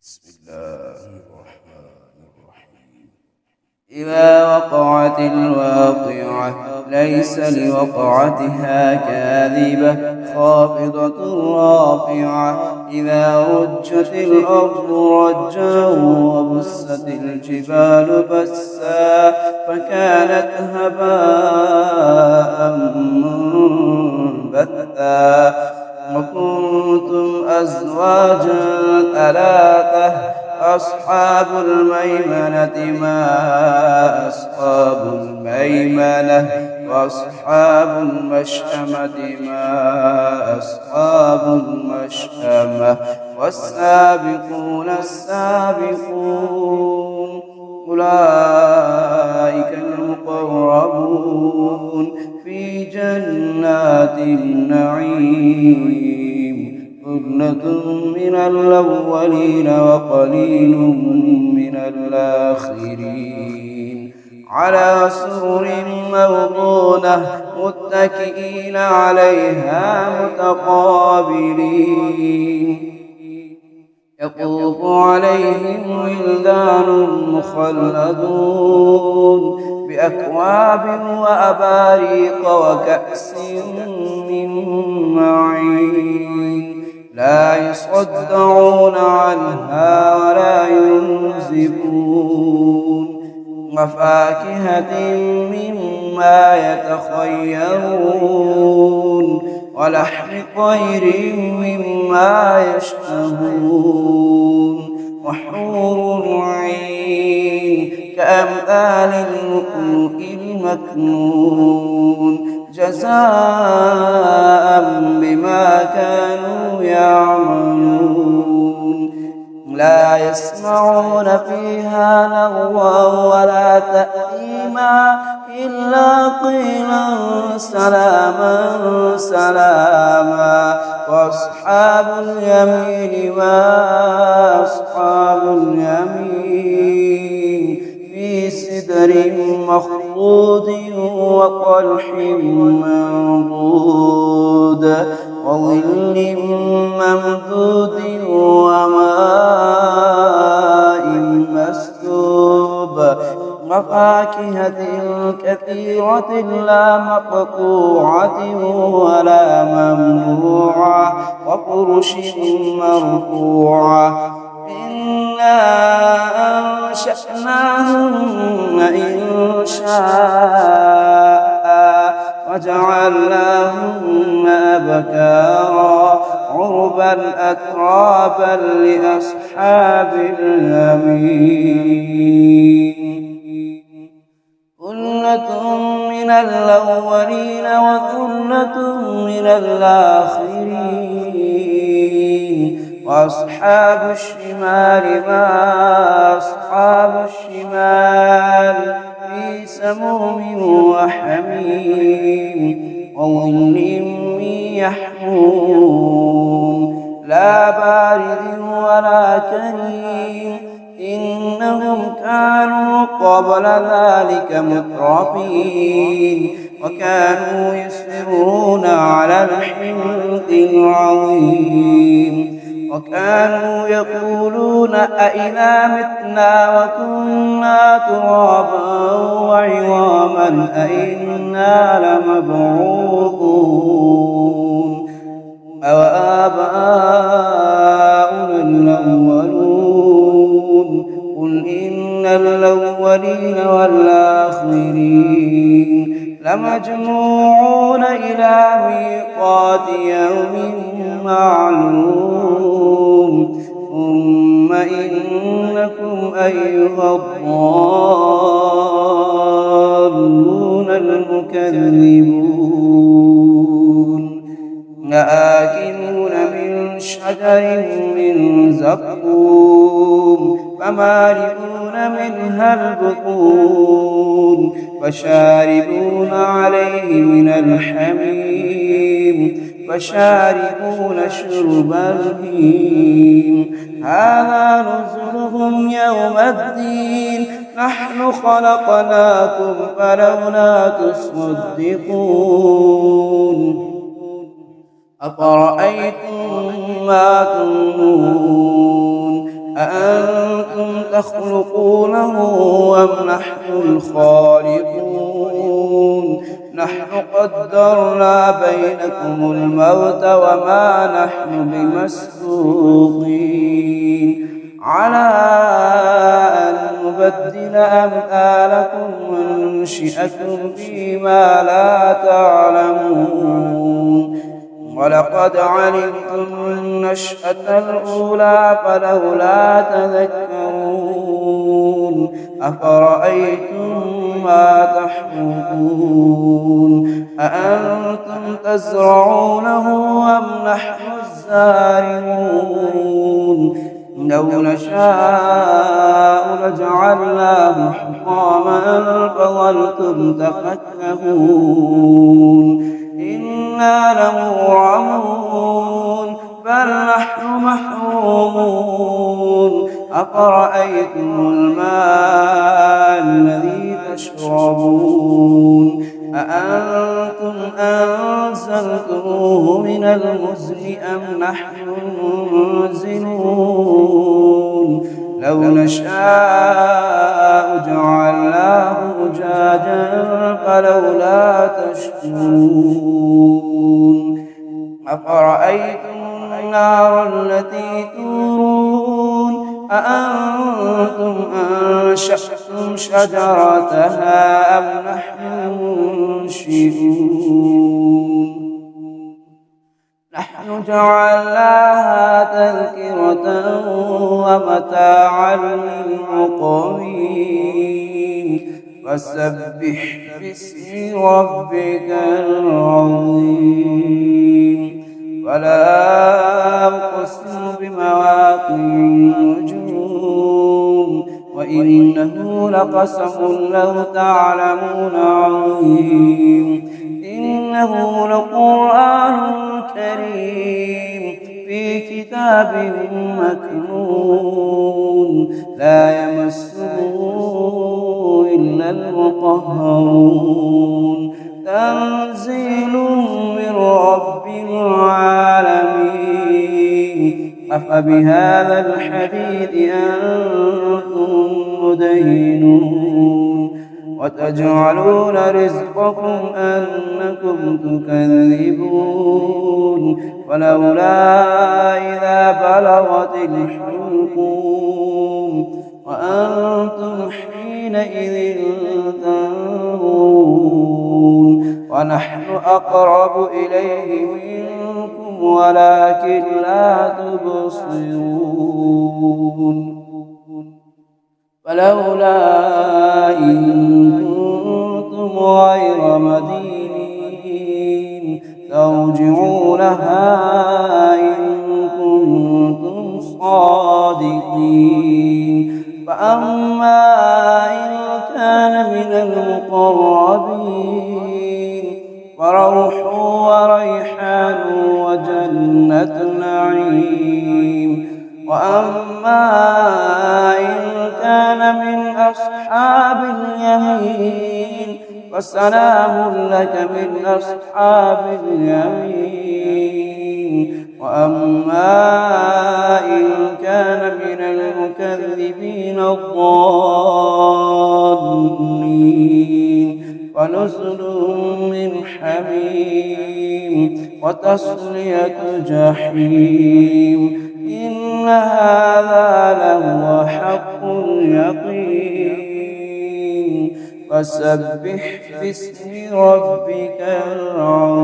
بسم الله الرحمن الرحيم. إذا وقعت الواقعة ليس لوقعتها كاذبة خافضة رافعة إذا رجت الأرض رجا وبست الجبال بسا فكانت هباء منبثا وكنتم أزواجا ثلاثة أصحاب الميمنة ما أصحاب الميمنة وأصحاب المشأمة ما أصحاب المشأمة والسابقون السابقون أولئك المقربون في جنات النعيم ثلة من الأولين وقليل من الآخرين على سرر موضونة متكئين عليها متقابلين يطوف عليهم ولدان مخلدون بأكواب وأباريق وكأس من معين لا يصدعون عنها ولا ينزفون وفاكهة مما يتخيرون ولحم طير مما يشتهون وحور عين كأمثال اللؤلؤ المكنون جزاء بما كانوا يعملون لا يسمعون فيها لغوا ولا تأثيما إلا قيلا سلاما سلاما وأصحاب اليمين ما أصحاب اليمين في سدر مخضود وطلح منضود وظل ممدود وماء مسكوب وفاكهة كثيرة لا مقطوعة ولا ممنوعة وفرش مرفوعة إنا أنشأناهن إنشاء وجعلناهن أبكارا عربا أترابا لأصحاب اليمين ثلة من الأولين وثلة من الآخرين وأصحاب الشمال ما أصحاب الشمال في سموم وحميم وظل من يحموم لا بارد ولا كريم إنهم كانوا قبل ذلك مترفين وكانوا يصرون على الحنث العظيم وكانوا يقولون أئذا متنا وكنا ترابا وعظاما أئنا لمبعوثون أوآباؤنا الأولون قل إن الأولين والآخرين لمجموعون إلى ميقات يوم معلوم ثم إنكم أيها الضالون المكذبون لآكلون من شجر من زقوم فمالئون منها البطون فشاربون عليه من الحميم فشاربون شرب الهيم هذا نزلهم يوم الدين نحن خلقناكم فلولا تصدقون أفرأيتم ما تمنون أأنتم تخلقونه أم نحن الخالقون نحن قدرنا بينكم الموت وما نحن بمسبوقين على أن نبدل أمثالكم وننشئكم فيما لا تعلمون ولقد علمتم النشأة الأولى فلولا تذكرون أفرأيتم ما تحرثون أأنتم تزرعونه أم نحن الزارعون لو نشاء لجعلناه حطاما فظلتم تفكهون إنا لمغرمون بل نحن محرومون أفرأيتم الماء الذي تشربون أأنتم أنزلتموه من المزن أم نحن المنزلون لو نشاء جعلناه أجاجا فلولا تشكرون أفرأيتم النار التي تورون أأنتم أنشأتم شجرتها أم نحن المنشئون نحن جعلناها تذكرة ومتاعا للمقوين فسبح باسم ربك العظيم فلا أقسم بمواقع النجوم وإنه لقسم لو تعلمون عظيم إنه لقرآن كريم في كتاب مكنون لا يمسه إلا المطهرون تنزيل من رب العالمين أفبهذا الحديث أنتم مدهنون وتجعلون رزقكم أنكم تكذبون ولولا إذا بلغت الحلقوم وأنتم حينئذ تنظرون ونحن أقرب إليه منكم ولكن لا تبصرون فلولا إن كنتم غير مدينين ترجعونها إن كنتم صادقين فأما إن كان من المقربين فروح وريحان وجنة نعيم وأما إن كان من أصحاب اليمين فسلام لك من أصحاب اليمين وأما إن كان من المكذبين الضالين فنزل من حميم وتصلية جحيم إن هذا لهو حق اليقين فسبح باسم ربك العظيم